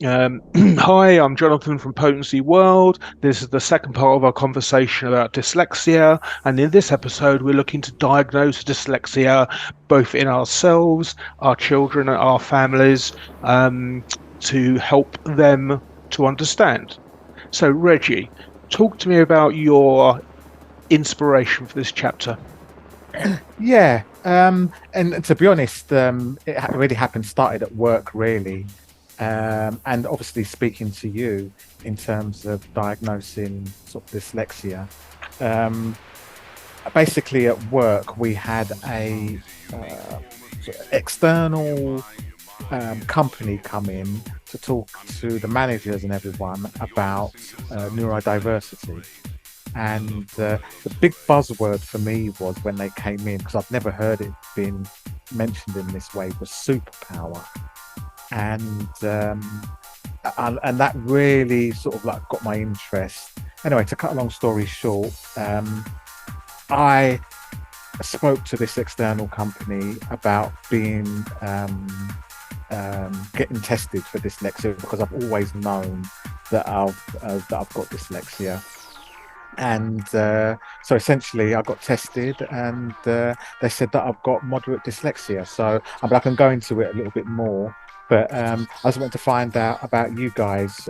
Hi, I'm Jonathan from Potency World. This is the second part of our conversation about dyslexia, and in this episode, we're looking to diagnose dyslexia both in ourselves, our children, and our families to help them to understand. So, Reggie, talk to me about your inspiration for this chapter. Yeah, and to be honest, really happened started at work really, and obviously speaking to you in terms of diagnosing sort of dyslexia. Um, Basically, at work we had a sort of external company come in to talk to the managers and everyone about neurodiversity. And the big buzzword for me was when they came in, because I've never heard it being mentioned in this way, was superpower. And and that really sort of like got my interest. Anyway, to cut a long story short, I spoke to this external company about being getting tested for dyslexia because I've always known that I've got dyslexia. And so essentially I got tested, and they said that I've got moderate dyslexia. So I mean, I can go into it a little bit more, but I just wanted to find out about you guys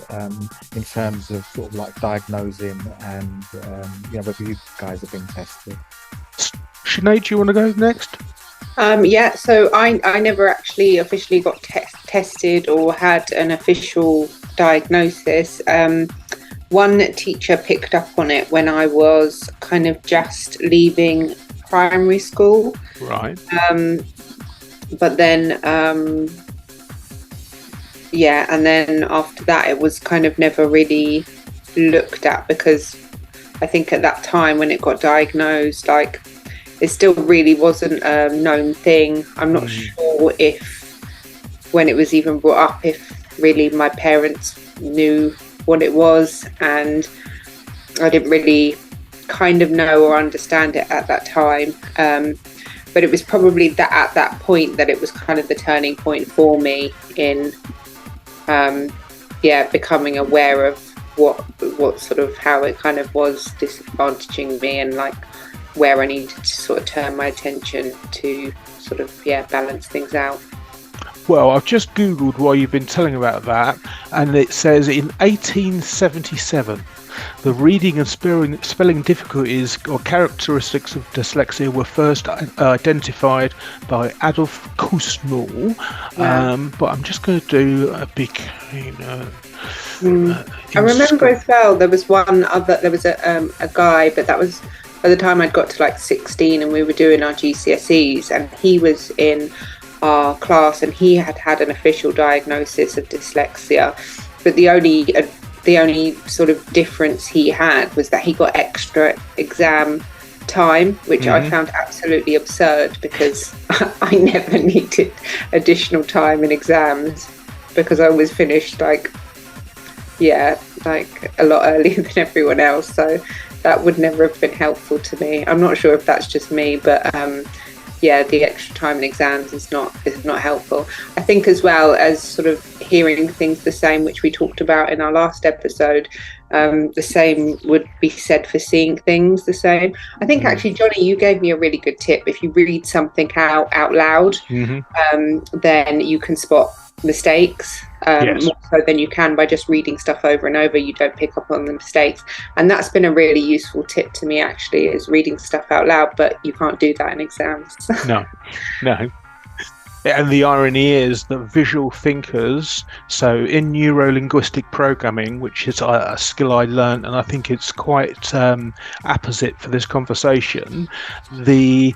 in terms of sort of like diagnosing and whether you guys have been tested. Sinead, do you want to go next? Yeah, so I never actually officially got tested or had an official diagnosis. One teacher picked up on it when I was kind of just leaving primary school. Right. But then, yeah, and then after that, it was kind of never really looked at because I think at that time when it got diagnosed, like it still really wasn't a known thing. I'm not sure if when it was even brought up, if really my parents knew what it was, and I didn't really kind of know or understand it at that time. But it was probably that at that point that it was kind of the turning point for me in becoming aware of what sort of how it kind of was disadvantaging me, and like where I needed to sort of turn my attention to sort of balance things out. Well, I've just Googled why you've been telling about that, and it says in 1877, the reading and spelling difficulties or characteristics of dyslexia were first identified by Adolf Kussmaul. But I'm just going to do a big, I remember as well. There was a guy, but that was by the time I'd got to like 16, and we were doing our GCSEs, and he was in our class, and he had an official diagnosis of dyslexia, but the only sort of difference he had was that he got extra exam time, which I found absolutely absurd because I never needed additional time in exams because I always finished like a lot earlier than everyone else, so that would never have been helpful to me. I'm not sure if that's just me, but the extra time in exams is not helpful. I think as well as sort of hearing things the same, which we talked about in our last episode, the same would be said for seeing things the same. I think actually, Johnny, you gave me a really good tip. If you read something out loud, then you can spot mistakes more so than you can by just reading stuff over and over. You don't pick up on the mistakes, and that's been a really useful tip to me actually, is reading stuff out loud, but you can't do that in exams. no And the irony is that visual thinkers, so in neuro-linguistic programming, which is a skill I learned, and I think it's quite apposite for this conversation, the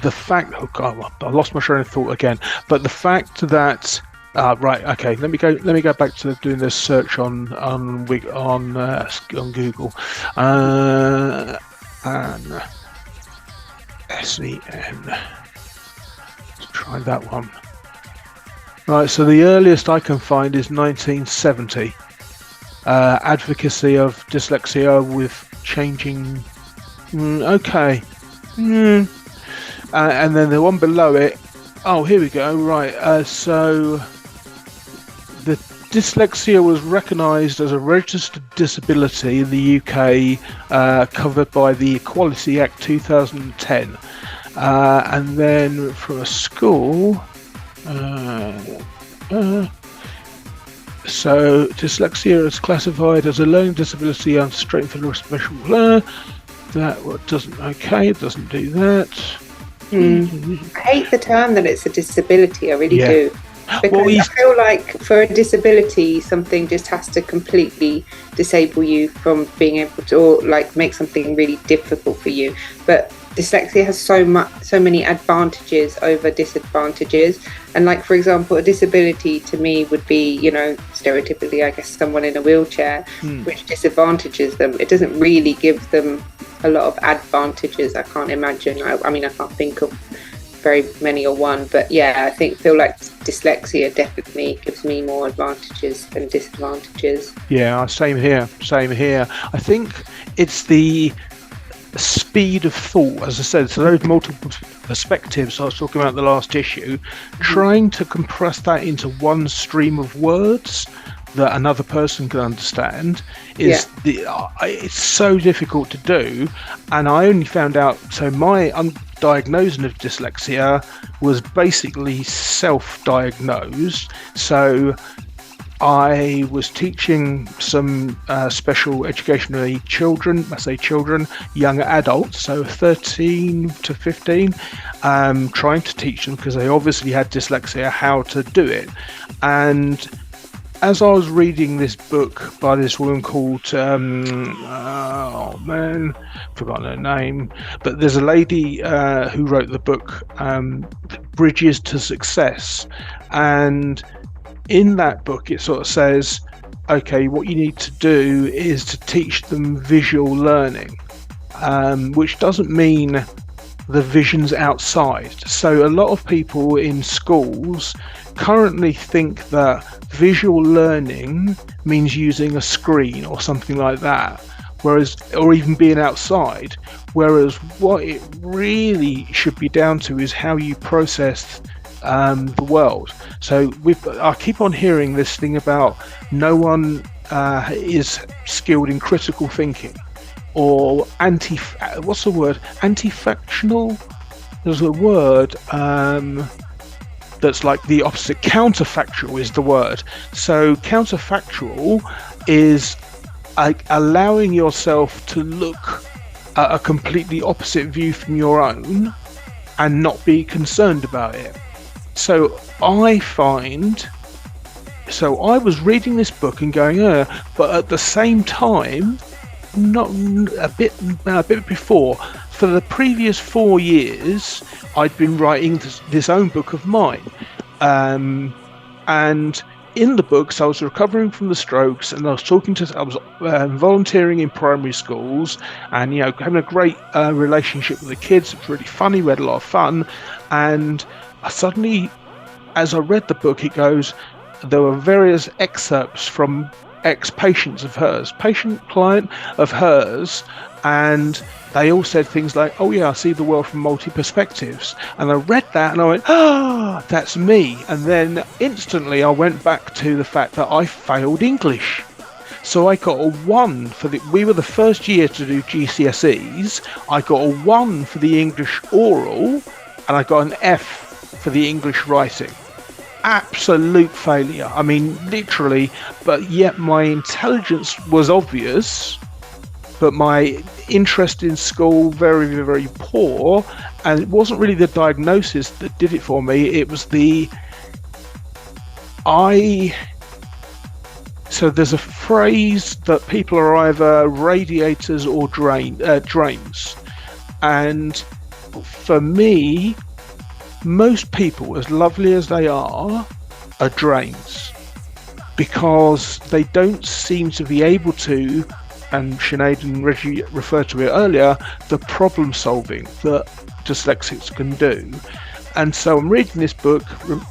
fact, oh God, I lost my train of thought again, but the fact that right, okay, let me go back to doing this search on Google, and SEN. Let's try that one. Right, so the earliest I can find is 1970. Advocacy of dyslexia with changing. Okay. And then the one below it. Oh, here we go. Right. So the dyslexia was recognised as a registered disability in the UK, covered by the Equality Act 2010. And then from a school, so dyslexia is classified as a learning disability on strength of special learner. That doesn't do that. I hate the term that it's a disability. I really do. Because Well, I feel like for a disability, something just has to completely disable you from being able to, or like make something really difficult for you. But dyslexia has so many advantages over disadvantages. And like, for example, a disability to me would be, you know, stereotypically, I guess, someone in a wheelchair, which disadvantages them. It doesn't really give them a lot of advantages. I can't imagine. I mean, I can't think of very many or one, but yeah, I feel like dyslexia definitely gives me more advantages than disadvantages. Yeah, same here. I think it's the speed of thought, as I said, so those multiple perspectives I was talking about in the last issue, trying to compress that into one stream of words that another person can understand is it's so difficult to do. And I only found out, so my diagnosing of dyslexia was basically self-diagnosed. So I was teaching some special educational need children, I say children, young adults, so 13 to 15, trying to teach them, because they obviously had dyslexia, how to do it. And as I was reading this book by this woman called, forgotten her name, but there's a lady who wrote the book, Bridges to Success. And in that book, it sort of says, okay, what you need to do is to teach them visual learning, which doesn't mean the vision's outside. So a lot of people in schools currently think that visual learning means using a screen or something like that, or even being outside, whereas what it really should be down to is how you process the world. So I keep on hearing this thing about no one is skilled in critical thinking, or anti-factional. There's a word that's like the opposite. Counterfactual is the word. So counterfactual is allowing yourself to look at a completely opposite view from your own and not be concerned about it. So I was reading this book and going, but at the same time, not a bit before, for the previous 4 years, I'd been writing this own book of mine, and in the books, I was recovering from the strokes, and I was volunteering in primary schools, and having a great relationship with the kids. It was really funny. We had a lot of fun, and suddenly, as I read the book, it goes, there were various excerpts from ex-patients of hers, client of hers, and they all said things like, oh yeah, I see the world from multi-perspectives. And I read that and I went, that's me. And then instantly I went back to the fact that I failed English. So I got a 1 we were the first year to do GCSEs. I got a 1 for the English oral, and I got an F for the English writing. Absolute failure. I mean, literally, but yet my intelligence was obvious, but my interest in school very, very poor. And it wasn't really the diagnosis that did it for me. It was so there's a phrase that people are either radiators or drains. And for me, most people, as lovely as they are drains, because they don't seem to be able to, and Sinead and Reggie referred to it earlier, the problem solving that dyslexics can do. And so I'm reading this book,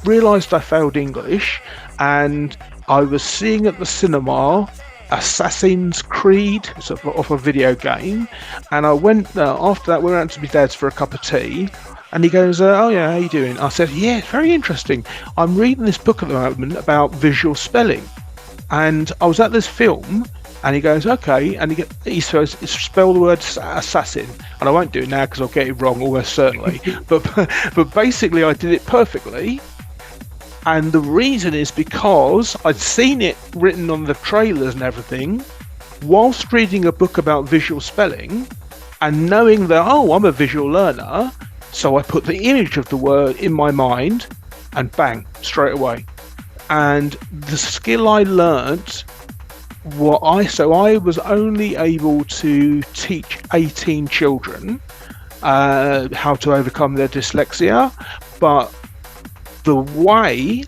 realised I failed English, and I was seeing at the cinema Assassin's Creed, it's off a video game, and I went, after that we went out to my dad's for a cup of tea, And he goes, "Oh yeah, how you doing?" I said, "Yeah, it's very interesting. I'm reading this book at the moment about visual spelling, and I was at this film." And he goes, "Okay," and he says, "Spell the word assassin," and I won't do it now because I'll get it wrong almost certainly. but basically, I did it perfectly. And the reason is because I'd seen it written on the trailers and everything, whilst reading a book about visual spelling, and knowing that, oh, I'm a visual learner, so I put the image of the word in my mind, and bang, straight away. And the skill I learnt, I was only able to teach 18 children how to overcome their dyslexia, but the way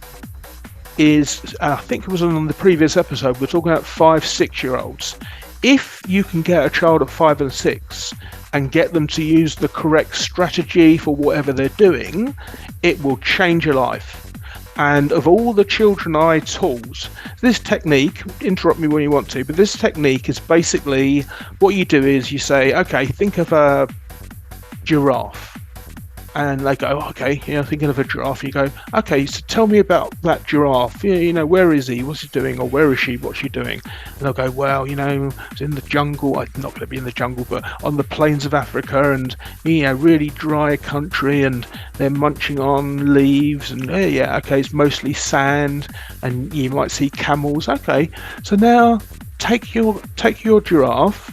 is, I think it was on the previous episode, we're talking about 5-6-year-olds. If you can get a child at 5 and 6 and get them to use the correct strategy for whatever they're doing, it will change your life. And of all the children I taught, this technique, interrupt me when you want to, but this technique is basically, what you do is you say, okay, think of a giraffe. And they go, okay, thinking of a giraffe. You go, okay, so tell me about that giraffe. Where is he? What's he doing? Or where is she? What's she doing? And they'll go, well, it's in the jungle. I'm not going to be in the jungle, but on the plains of Africa, and really dry country, and they're munching on leaves, and okay, it's mostly sand, and you might see camels. Okay, so now take your giraffe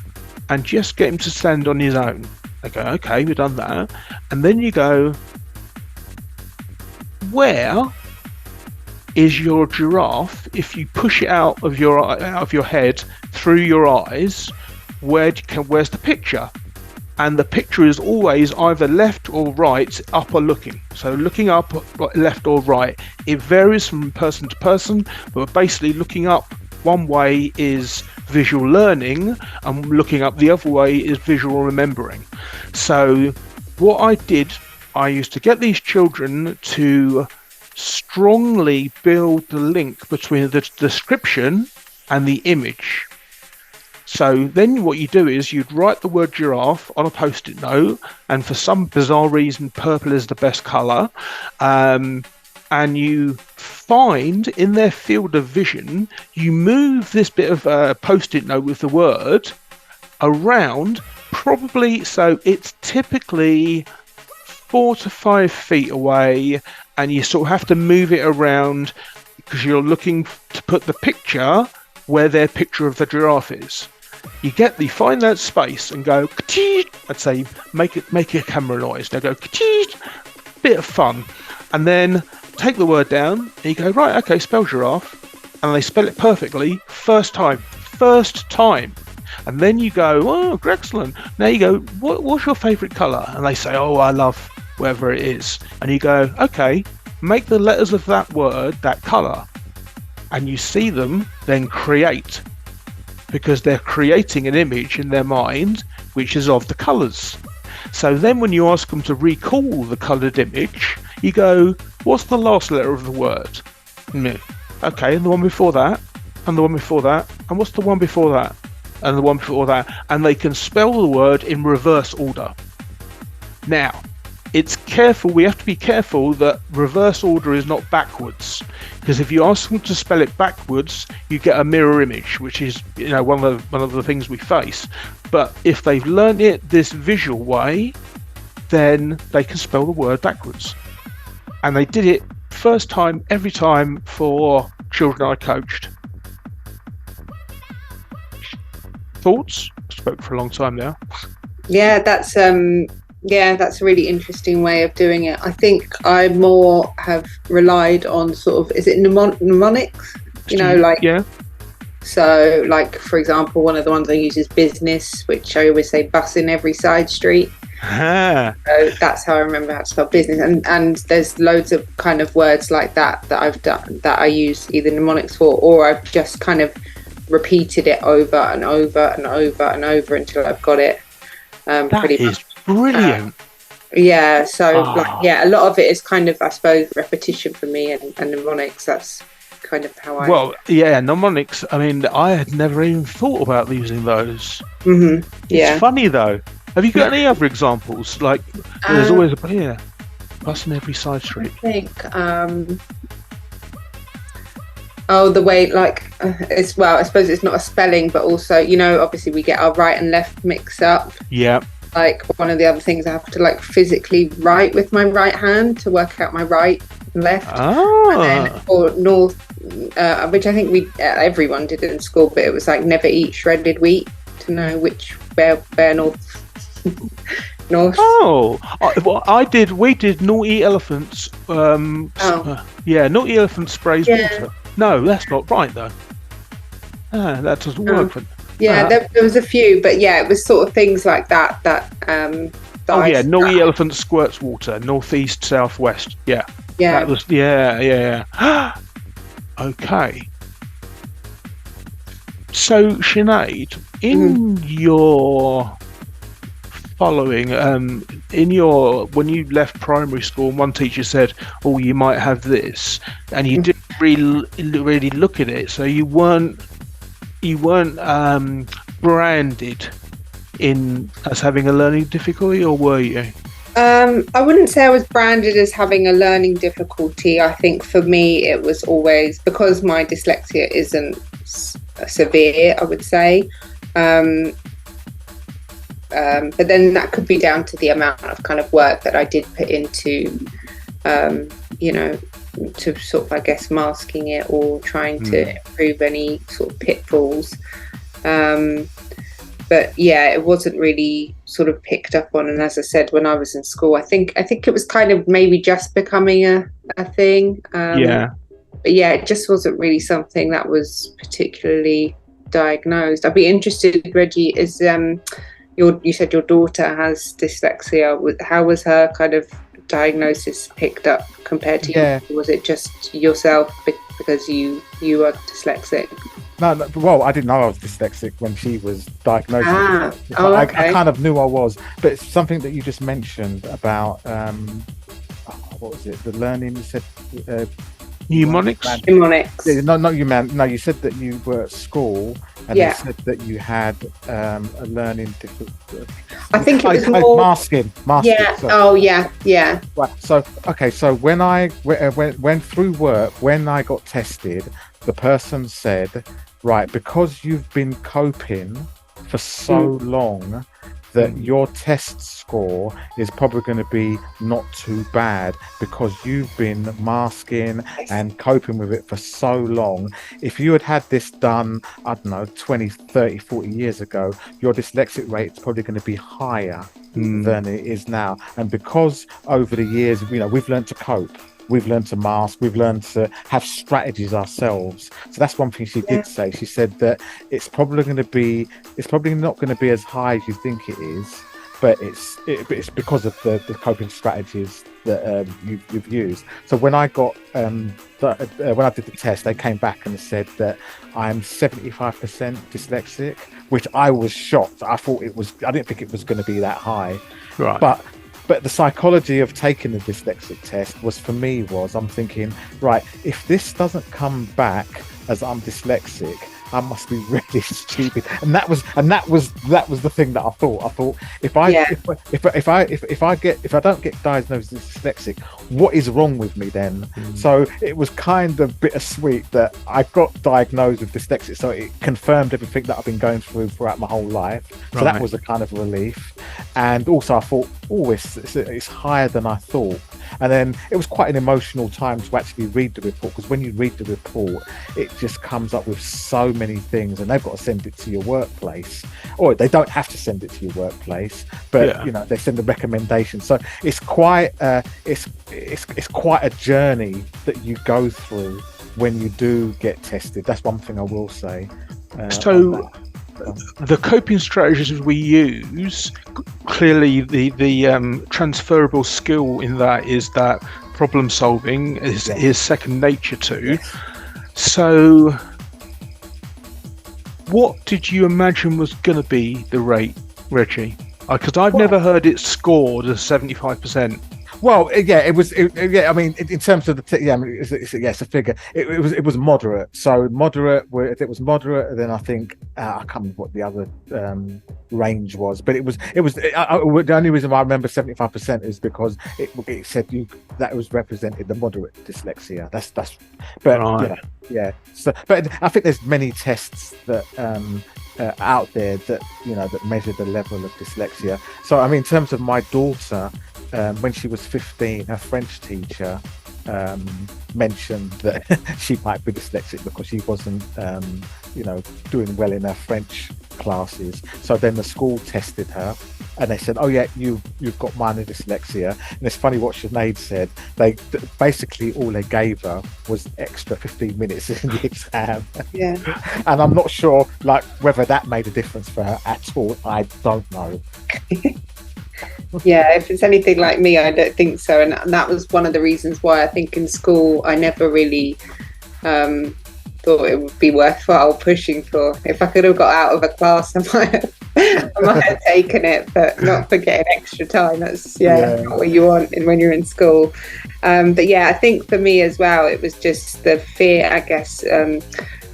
and just get him to stand on his own. They go, okay, we've done that. And then you go, where is your giraffe? If you push it out of your head through your eyes, where's the picture? And the picture is always either left or right, up or looking. So looking up, left or right. It varies from person to person, but basically looking up one way is visual learning, and looking up the other way is visual remembering. So what I did, I used to get these children to strongly build the link between the description and the image. So then what you do is you'd write the word giraffe on a post-it note, and for some bizarre reason purple is the best colour, and you find in their field of vision, you move this bit of post-it note with the word around, probably, so it's typically 4 to 5 feet away, and you sort of have to move it around because you're looking to put the picture where their picture of the giraffe is. You find that space and go, I'd say make a camera noise. Now go, bit of fun, and then take the word down, and you go, right, okay, spell giraffe, and they spell it perfectly first time, and then you go, oh, excellent. Now you go, what's your favourite colour? And they say, oh, I love whatever it is. And you go, okay, make the letters of that word that colour, and you see them then create, because they're creating an image in their mind which is of the colours. So then when you ask them to recall the coloured image, you go, what's the last letter of the word? Okay, and the one before that, and the one before that, and what's the one before that, and the one before that, and they can spell the word in reverse order. Now, we have to be careful that reverse order is not backwards, because if you ask them to spell it backwards, you get a mirror image, which is one of the things we face. But if they've learned it this visual way, then they can spell the word backwards. And they did it first time, every time, for children I coached. Thoughts? I spoke for a long time now. Yeah, that's a really interesting way of doing it. I think I more have relied on sort of, is it mnemonics? Yeah. So, like, for example, one of the ones I use is business, which I always say bus in every side street. Ah. So that's how I remember how to spell business, and there's loads of kind of words like that I've done, that I use either mnemonics for, or I've just kind of repeated it over and over and over and over until I've got it. That is brilliant. So a lot of it is kind of, I suppose, repetition for me, and mnemonics. That's kind of how I. Well, yeah, mnemonics. I mean, I had never even thought about using those. Mm-hmm. Yeah. It's funny though. Have you got any other examples? Like, there's always Passing every side street. I think. Oh, the way it's I suppose it's not a spelling, but also obviously we get our right and left mixed up. Yeah. Like one of the other things I have to physically write with my right hand to work out my right and left. And then for north, which I think everyone did it in school, but it was never eat shredded wheat to know where north. North. We did naughty elephants. Naughty elephant sprays water. No, that's not right though. That doesn't work. There was a few, but it was sort of things like that. Naughty elephant squirts water, northeast, southwest. Yeah. Yeah. That was yeah. Okay. So Sinead, in your following, when you left primary school, one teacher said, "Oh, you might have this," and you didn't really look at it, so you weren't branded in as having a learning difficulty, or were you? I wouldn't say I was branded as having a learning difficulty. I think for me it was always because my dyslexia isn't severe, I would say. But then that could be down to the amount of kind of work that I did put into, to sort of, I guess, masking it or trying to improve any sort of pitfalls. But it wasn't really sort of picked up on. And as I said, when I was in school, I think it was kind of maybe just becoming a thing. But it just wasn't really something that was particularly diagnosed. I'd be interested, Reggie, is you said your daughter has dyslexia. How was her kind of diagnosis picked up compared to you? Was it just yourself because you are dyslexic? No, well, I didn't know I was dyslexic when she was diagnosed. I kind of knew I was, but it's something that you just mentioned about what was it? The learning, you said mnemonics. Mnemonics. No, not you, man. No, you said that you were at school and you said that you had a learning difficulty. I think it was more masking. Yeah. So. Oh, yeah. Right. So okay. So when I went through work, when I got tested, the person said, right, because you've been coping for so long, that your test score is probably going to be not too bad because you've been masking and coping with it for so long. If you had this done, I don't know, 20, 30, 40 years ago, your dyslexic rate is probably going to be higher than it is now. And because over the years, we've learned to cope. We've learned to mask. We've learned to have strategies ourselves. So that's one thing she did say. She said that it's probably not going to be as high as you think it is, but it's because of the coping strategies that you've used. So when I got when I did the test, they came back and said that I'm 75% dyslexic, which I was shocked. I didn't think it was going to be that high, right? But the psychology of taking the dyslexic test I'm thinking, right, if this doesn't come back as I'm dyslexic, I must be really stupid. And that was the thing that I thought. I thought if I don't get diagnosed as dyslexic, what is wrong with me then? So it was kind of bittersweet that I got diagnosed with dyslexia. So it confirmed everything that I've been going through throughout my whole life. So that was a kind of relief. And also I thought, it's higher than I thought. And then it was quite an emotional time to actually read the report, because when you read the report, it just comes up with so many things, and they've got to send it to your workplace, or they don't have to send it to your workplace, but they send a recommendation. So it's quite it's quite a journey that you go through when you do get tested. That's one thing I will say. So the coping strategies we use, clearly the transferable skill in that is that problem solving is second nature to. So what did you imagine was going to be the rate, Reggie? Because I've never heard it scored as 75%. Well, yeah, it was. Yeah, I mean, in terms of I mean, it's a figure. It was moderate. So moderate. If it was moderate, then I think I can't remember what the other range was, but it was. The only reason why I remember 75% is because it said that was represented the moderate dyslexia. That's. But Right. yeah. So, but I think there's many tests that out there that that measure the level of dyslexia. So I mean, in terms of my daughter. When she was 15, her French teacher mentioned that she might be dyslexic because she wasn't, doing well in her French classes. So then the school tested her, and they said, "Oh yeah, you've got minor dyslexia." And it's funny what Sinead said. They basically all they gave her was extra 15 minutes in the exam. Yeah. And I'm not sure, like, whether that made a difference for her at all. I don't know. Yeah, if it's anything like me, I don't think so. And that was one of the reasons why I think in school I never really thought it would be worthwhile pushing for. If I could have got out of a class, I might have taken it, but not for getting extra time. That's not what you want when you're in school. But yeah, I think for me as well, it was just the fear, I guess,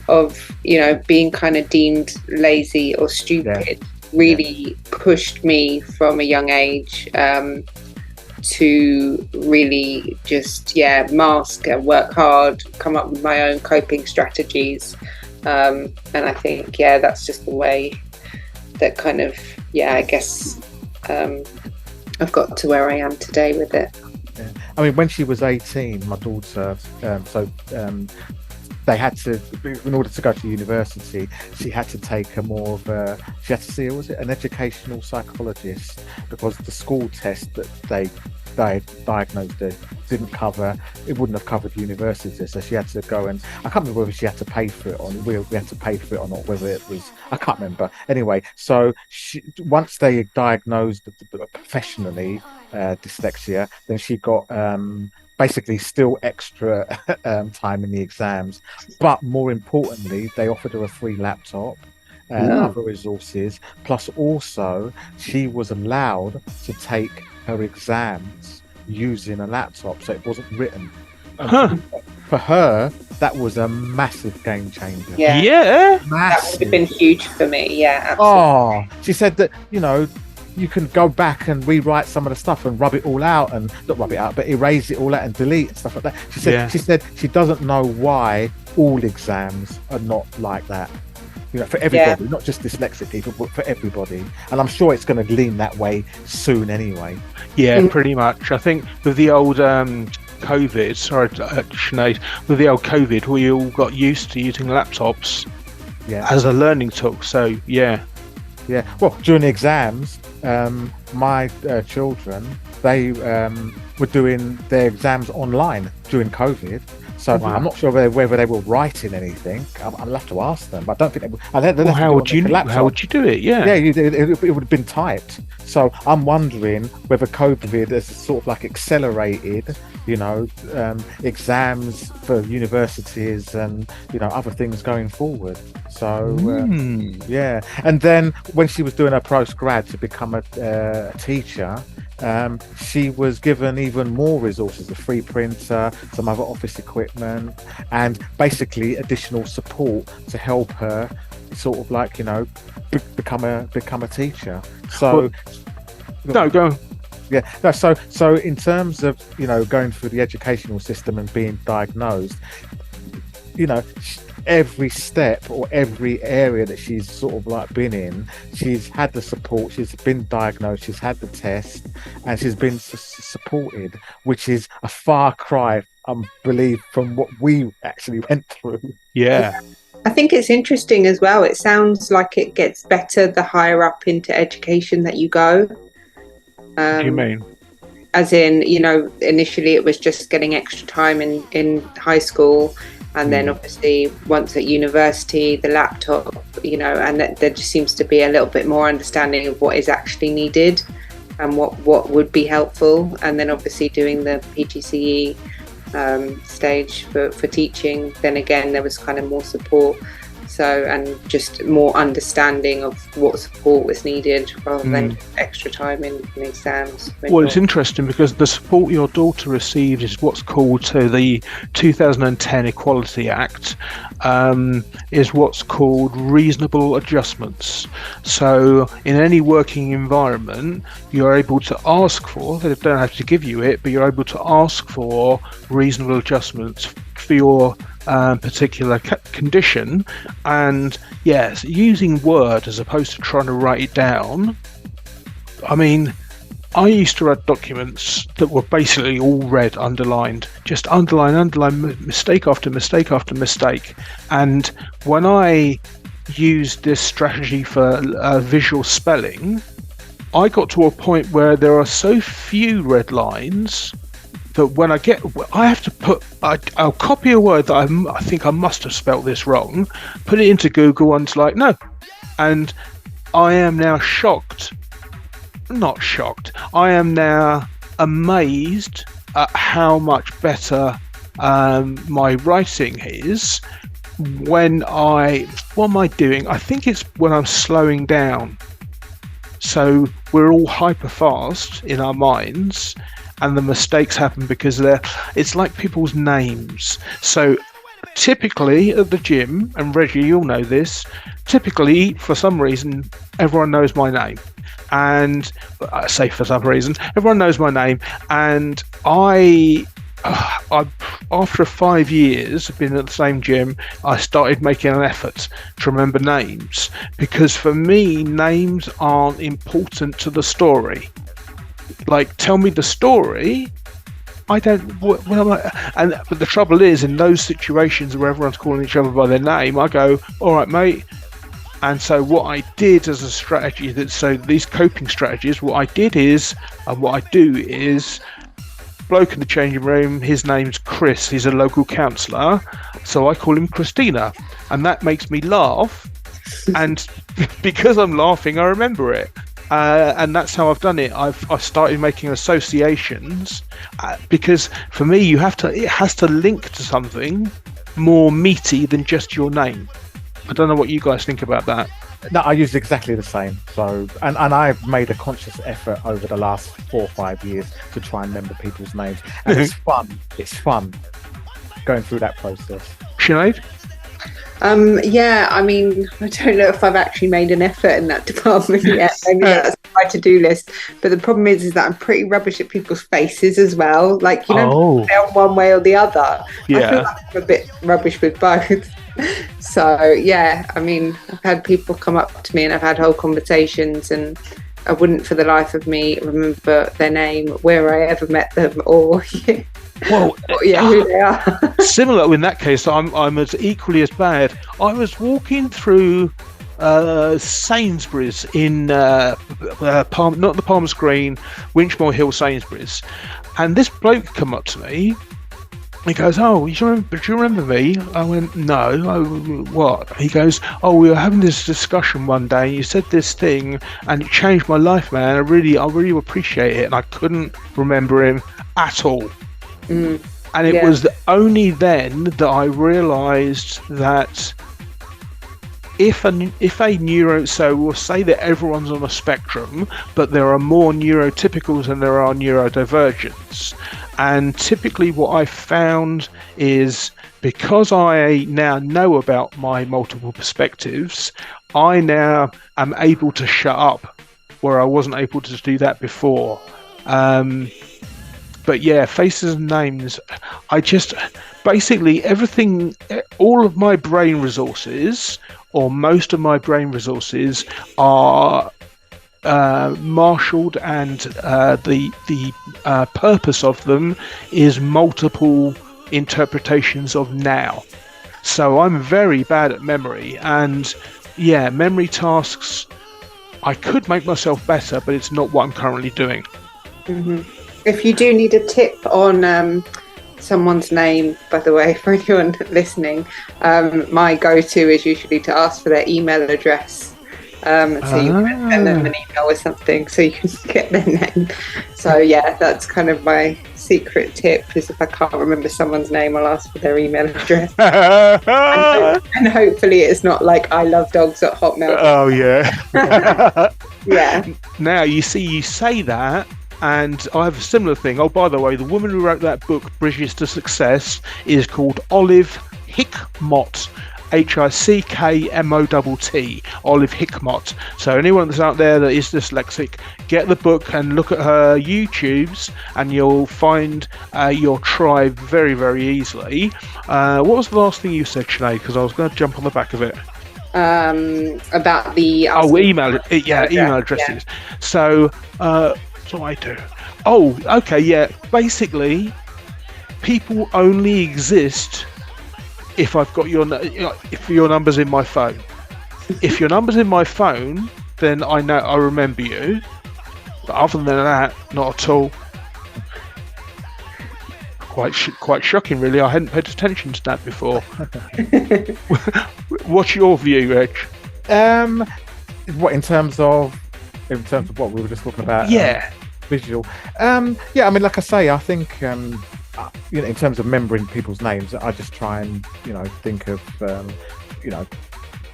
of being kind of deemed lazy or stupid. Really pushed me from a young age to really just mask and work hard, come up with my own coping strategies, and I think that's just the way that kind of I guess I've got to where I am today with it. I mean, when she was 18, my daughter, they had to, in order to go to university, she had to take she had to see, was it an educational psychologist, because the school test that they diagnosed her it wouldn't have covered university, so she had to go, and I can't remember whether she had to pay for it or we had to pay for it or not, whether it was, I can't remember. Anyway, so once they diagnosed professionally dyslexia, then she got basically still extra time in the exams, but more importantly, they offered her a free laptop and other resources. Plus, also, she was allowed to take her exams using a laptop, so it wasn't written. For her, that was a massive game changer. Yeah. Massive. That would have been huge for me. Yeah, absolutely. Oh, she said that you can go back and rewrite some of the stuff and rub it all out, and not rub it out, but erase it all out and delete and stuff like that. She said she doesn't know why all exams are not like that. For everybody, not just dyslexic people, but for everybody. And I'm sure it's going to lean that way soon anyway. Yeah, pretty much. I think with the old COVID, sorry, Sinead, with the old COVID, we all got used to using laptops as a learning tool. So, yeah. Well, during the exams, my children, they were doing their exams online during COVID. So I'm not sure whether they were writing anything. I'll have to ask them. But I don't think they were. How would you do it? It would have been typed. So I'm wondering whether COVID has sort of like accelerated, exams for universities and other things going forward. So and then when she was doing her postgrad to become a teacher, she was given even more resources: a free printer, some other office equipment, and basically additional support to help her sort of like become a teacher. So no, go on. So in terms of going through the educational system and being diagnosed, every step or every area that she's sort of like been in, she's had the support, she's been diagnosed, she's had the test, and she's been supported, which is a far cry, I believe, from what we actually went through. Yeah. I think it's interesting as well. It sounds like it gets better the higher up into education that you go. What do you mean? As in, initially it was just getting extra time in high school. And then obviously once at university, the laptop, and there just seems to be a little bit more understanding of what is actually needed and what would be helpful. And then obviously doing the PGCE stage for teaching, then again, there was kind of more support. So, and just more understanding of what support was needed rather than extra time in exams. Well, it's interesting because the support your daughter received is what's called the 2010 Equality Act, is what's called reasonable adjustments. So in any working environment, you're able to ask for, they don't have to give you it, but you're able to ask for reasonable adjustments for your particular condition. And yes, using Word as opposed to trying to write it down. I mean, I used to write documents that were basically all red, underlined, just underline, mistake after mistake after mistake. And when I used this strategy for visual spelling, I got to a point where there are so few red lines that when I have to put, I'll copy a word that I think I must have spelt this wrong, put it into Google, and it's like, no. And I am now not shocked, I am now amazed at how much better my writing is what am I doing? I think it's when I'm slowing down. So we're all hyper fast in our minds, and the mistakes happen because it's like people's names. So typically at the gym, and Reggie, you'll know this, typically for some reason everyone knows my name. And I say for some reason everyone knows my name, and I after 5 years of being at the same gym, I started making an effort to remember names, because for me names aren't important to the story. Like, tell me the story, I don't. But the trouble is, in those situations where everyone's calling each other by their name, I go, all right mate. And so what I did as a strategy, these coping strategies, what I did is, and what I do is, bloke in the changing room, his name's Chris, he's a local counsellor, so I call him Christina, and that makes me laugh, and because I'm laughing I remember it, and that's how I've done it. I've started making associations, because for me it has to link to something more meaty than just your name. I don't know what you guys think about that. No, I use exactly the same. So, and I've made a conscious effort over the last 4 or 5 years to try and remember people's names. And it's fun. It's fun going through that process. Sinead? Yeah, I mean, I don't know if I've actually made an effort in that department yet. Maybe that's my to-do list. But the problem is that I'm pretty rubbish at people's faces as well. Like, they're one way or the other. Yeah. I feel like I'm a bit rubbish with both. So, yeah, I mean, I've had people come up to me and I've had whole conversations, and I wouldn't for the life of me remember their name, where I ever met them, or who they are. Similar in that case. I'm as equally as bad. I was walking through Sainsbury's in not the Palmer's Green, Winchmore Hill Sainsbury's, and this bloke come up to me. He goes, "Oh, do you remember me?" I went, "No." What? He goes, "Oh, we were having this discussion one day, and you said this thing, and it changed my life, man. I really appreciate it." And I couldn't remember him at all. And it was only then that I realised that if a neuro, so we'll say that everyone's on a spectrum, but there are more neurotypicals than there are neurodivergents. And typically what I've found is, because I now know about my multiple perspectives, I now am able to shut up where I wasn't able to do that before. But yeah, faces and names, I just, basically everything, all of my brain resources, or most of my brain resources, are marshaled, and the purpose of them is multiple interpretations of now. So I'm very bad at memory, and yeah, memory tasks, I could make myself better, but it's not what I'm currently doing. If you do need a tip on someone's name, by the way, for anyone listening, my go-to is usually to ask for their email address. So you can send them an email or something so you can get their name. So yeah, that's kind of my secret tip, is if I can't remember someone's name, I'll ask for their email address. and hopefully it's not like I love dogs at Hotmail. Oh yeah. Yeah. Now you see, you say that, and I have a similar thing. Oh, by the way, the woman who wrote that book, Bridges to Success, is called Olive Hickmott. Hickmott, Olive Hickmott. So anyone that's out there that is dyslexic, get the book and look at her YouTubes, and you'll find your tribe very, very easily. What was the last thing you said, Sinead? Because I was going to jump on the back of it. About the email addresses. Yeah. So what do I do? Oh, okay, yeah. Basically, people only exist if I've got if your number's in my phone. If your number's in my phone, then I remember you. But other than that, not at all. Quite shocking, really. I hadn't paid attention to that before. What's your view, Reg? What in terms of what we were just talking about? Yeah. Visual. Yeah. I mean, like I say, I think in terms of remembering people's names, I just try and think of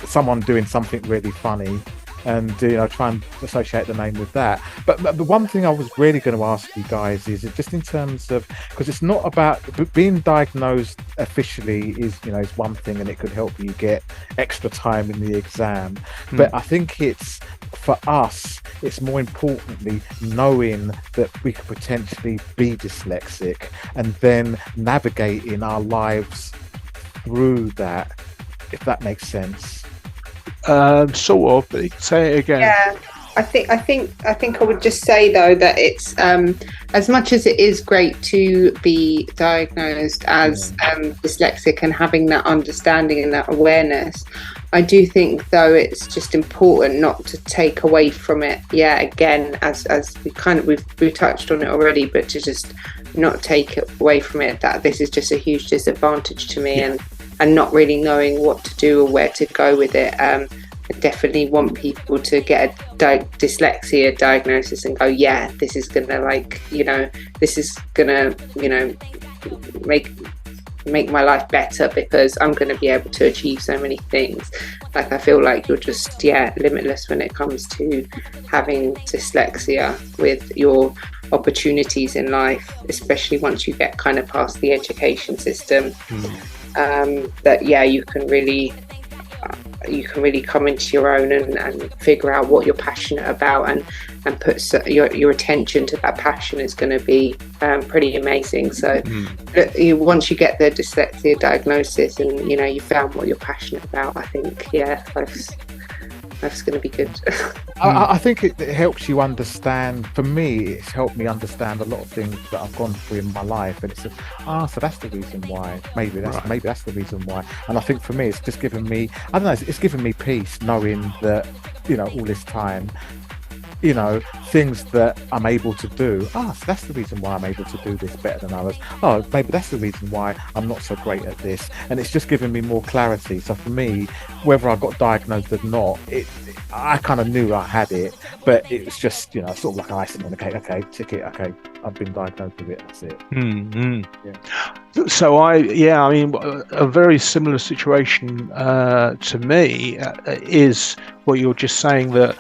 someone doing something really funny, and try and associate the name with that. But the one thing I was really going to ask you guys is just in terms of, because it's not about being diagnosed officially is one thing, and it could help you get extra time in the exam. But I think it's, for us, it's more importantly knowing that we could potentially be dyslexic, and then navigating our lives through that, if that makes sense. Sort of, but say it again. Yeah, I think I would just say though that it's as much as it is great to be diagnosed as dyslexic and having that understanding and that awareness, I do think though it's just important not to take away from it. Yeah, again, as we've touched on it already, but to just not take it away from it, that this is just a huge disadvantage to me, and not really knowing what to do or where to go with it. I definitely want people to get a dyslexia diagnosis and go, yeah, this is gonna this is gonna make my life better, because I'm going to be able to achieve so many things. Like, I feel like you're just limitless when it comes to having dyslexia with your opportunities in life, especially once you get kind of past the education system. That you can really come into your own and figure out what you're passionate about, and put your attention to that passion is going to be pretty amazing. So once you get the dyslexia diagnosis and you found what you're passionate about, I think life's going to be good. I think it helps you understand. For me, it's helped me understand a lot of things that I've gone through in my life, and it's so that's the reason why. Maybe that's the reason why. And I think for me, it's just given me, I don't know, it's given me peace knowing that all this time, things that I'm able to do. So that's the reason why I'm able to do this better than others. Oh, maybe that's the reason why I'm not so great at this. And it's just given me more clarity. So for me, whether I got diagnosed or not, I kind of knew I had it, but it was just, sort of like icing on the cake. Okay, tick it. Okay, I've been diagnosed with it. That's it. Yeah. So I mean, a very similar situation to me is what you're just saying, that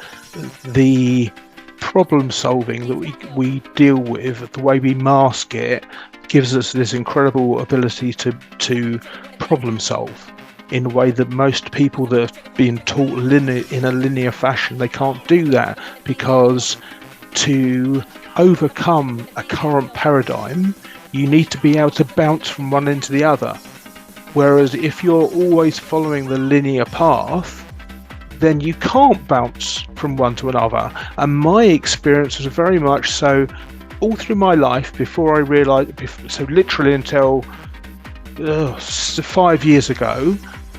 the problem solving that we deal with, the way we mask it, gives us this incredible ability to problem solve in a way that most people that have been taught in a linear fashion, they can't do that, because to overcome a current paradigm, you need to be able to bounce from one end to the other. Whereas if you're always following the linear path, then you can't bounce from one to another. And my experience was very much so all through my life, before I realised, so literally until 5 years ago,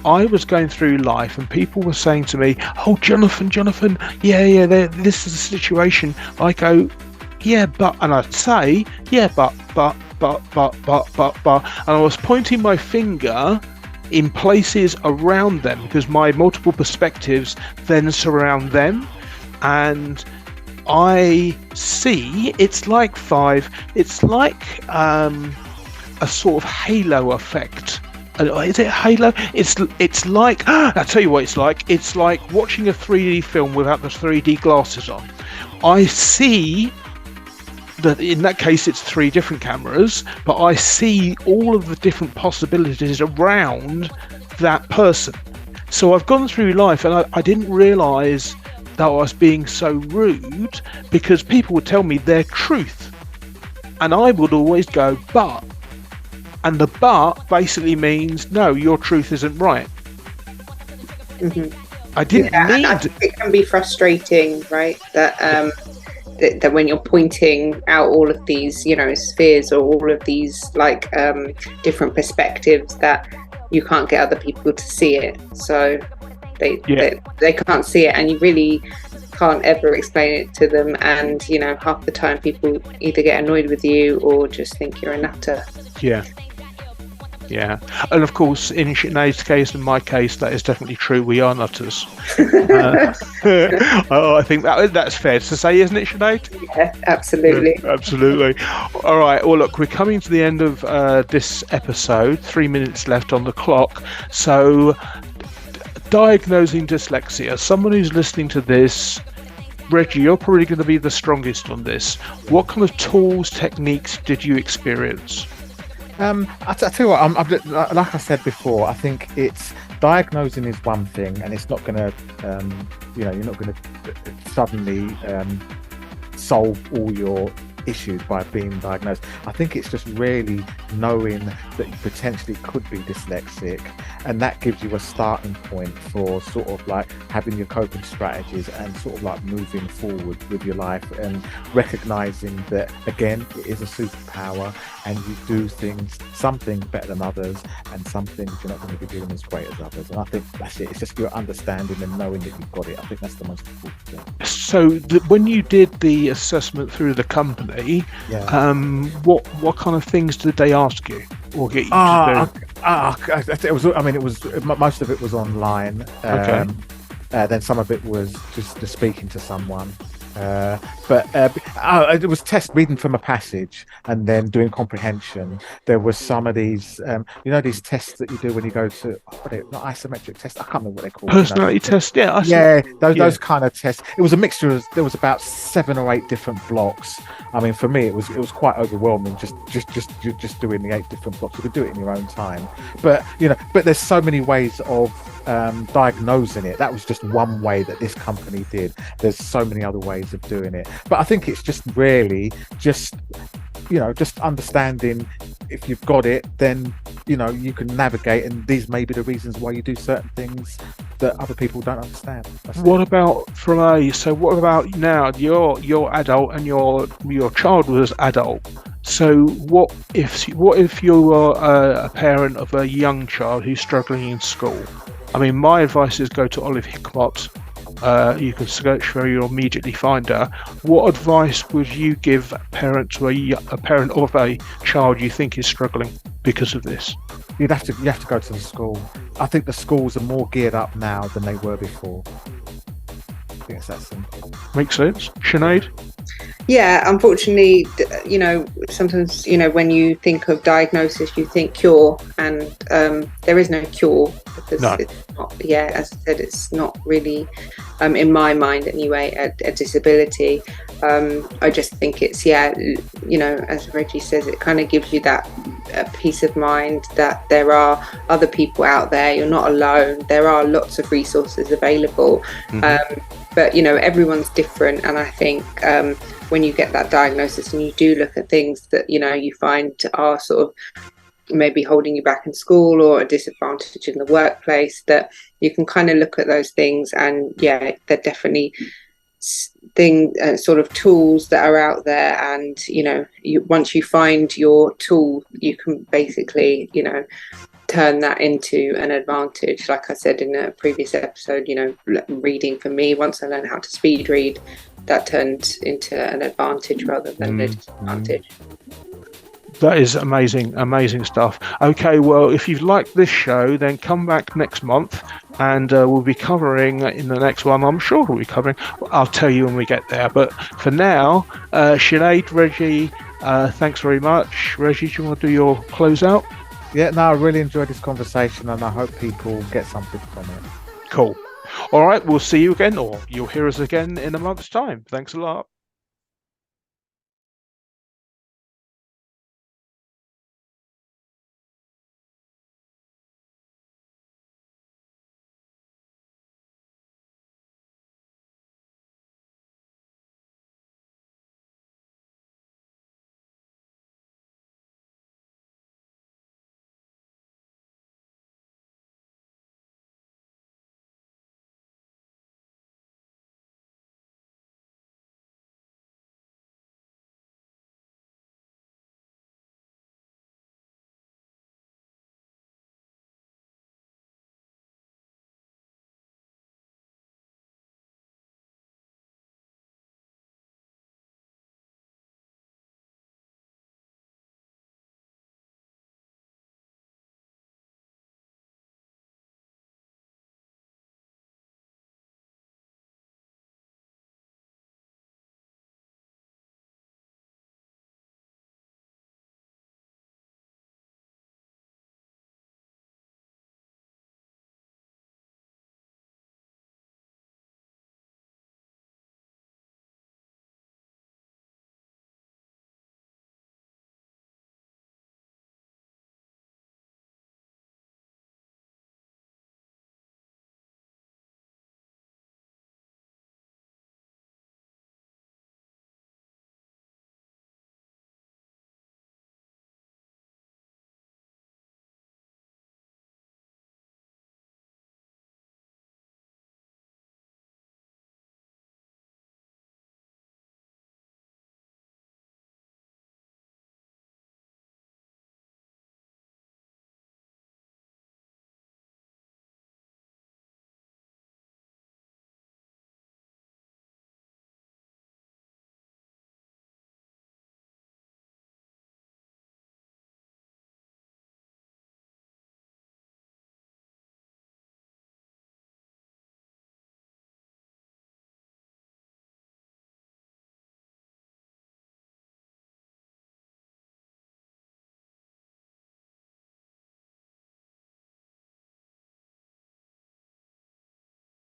I was going through life and people were saying to me, oh, Jonathan, this is the situation. I go, yeah, but, and I'd say, yeah, but, and I was pointing my finger in places around them, because my multiple perspectives then surround them, and I see it's like a sort of halo effect. Is it halo? It's like I'll tell you what it's like. It's like watching a 3D film without the 3D glasses on. I see that in that case it's 3 different cameras, but I see all of the different possibilities around that person. So I've gone through life and I didn't realise that I was being so rude, because people would tell me their truth, and I would always go, but. And the but basically means, no, your truth isn't right. I didn't need... I think it can be frustrating, right? That when you're pointing out all of these, spheres, or all of these different perspectives, that you can't get other people to see it. So they can't see it, and you really can't ever explain it to them. And half the time people either get annoyed with you or just think you're a nutter. Yeah, and of course, in Sinead's case and my case, that is definitely true. We are nutters. I think that's fair to say, isn't it, Sinead? Yeah, absolutely. Yeah, absolutely. All right. Well, look, we're coming to the end of this episode. 3 minutes left on the clock. So, diagnosing dyslexia. Someone who's listening to this, Reggie, you're probably going to be the strongest on this. What kind of tools, techniques did you experience? I tell you what, like I said before, I think it's diagnosing is one thing, and it's not going to, you're not going to suddenly solve all your issues by being diagnosed. I think it's just really knowing that you potentially could be dyslexic, and that gives you a starting point for sort of like having your coping strategies and sort of like moving forward with your life, and recognizing that again it is a superpower, and you do some things better than others, and some things you're not going to be doing as great as others. And I think that's it. It's just your understanding and knowing that you've got it. I think that's the most important thing. So when you did the assessment through the company, what kind of things did they ask you or get you to do? It was most of it was online. Okay. Then some of it was just speaking to someone. It was reading from a passage and then doing comprehension. There was some of these, these tests that you do when you go to not isometric tests. I can't remember what they're called. Personality test, those kind of tests. It was a mixture. There was about 7 or 8 different blocks. I mean, for me, it was quite overwhelming. Just doing the 8 different blocks. You could do it in your own time, but there's so many ways of diagnosing it. That was just one way that this company did. There's so many other ways of doing it, but I think it's just really just understanding if you've got it, then you can navigate, and these may be the reasons why you do certain things that other people don't understand. What about now? You're adult and your child was adult. So what if you're a parent of a young child who's struggling in school? I mean, my advice is go to Olive Hickmott. You can search for her, you'll immediately find her. What advice would you give a parent of a child you think is struggling because of this? You have to go to the school. I think the schools are more geared up now than they were before. I think it's that simple. Makes sense. Sinead? Yeah, unfortunately, sometimes, when you think of diagnosis, you think cure, and there is no cure, because it's not, as I said, it's not really, in my mind anyway, a disability. I just think it's, as Reggie says, it kind of gives you that peace of mind that there are other people out there, you're not alone, there are lots of resources available. But everyone's different, and I think when you get that diagnosis and you do look at things that you find are sort of maybe holding you back in school or a disadvantage in the workplace, that you can kind of look at those things, and they're definitely sort of tools that are out there, and once you find your tool, you can basically turn that into an advantage. Like I said in a previous episode, reading for me, once I learned how to speed read, that turned into an advantage rather than a disadvantage. That is amazing stuff. Okay, well, if you've liked this show, then come back next month and we'll be covering in the next one. I'm sure we'll be covering. I'll tell you when we get there. But for now, Sinead, Reggie, thanks very much. Reggie, do you want to do your closeout? Yeah, no, I really enjoyed this conversation and I hope people get something from it. Cool. All right, we'll see you again, or you'll hear us again in a month's time. Thanks a lot.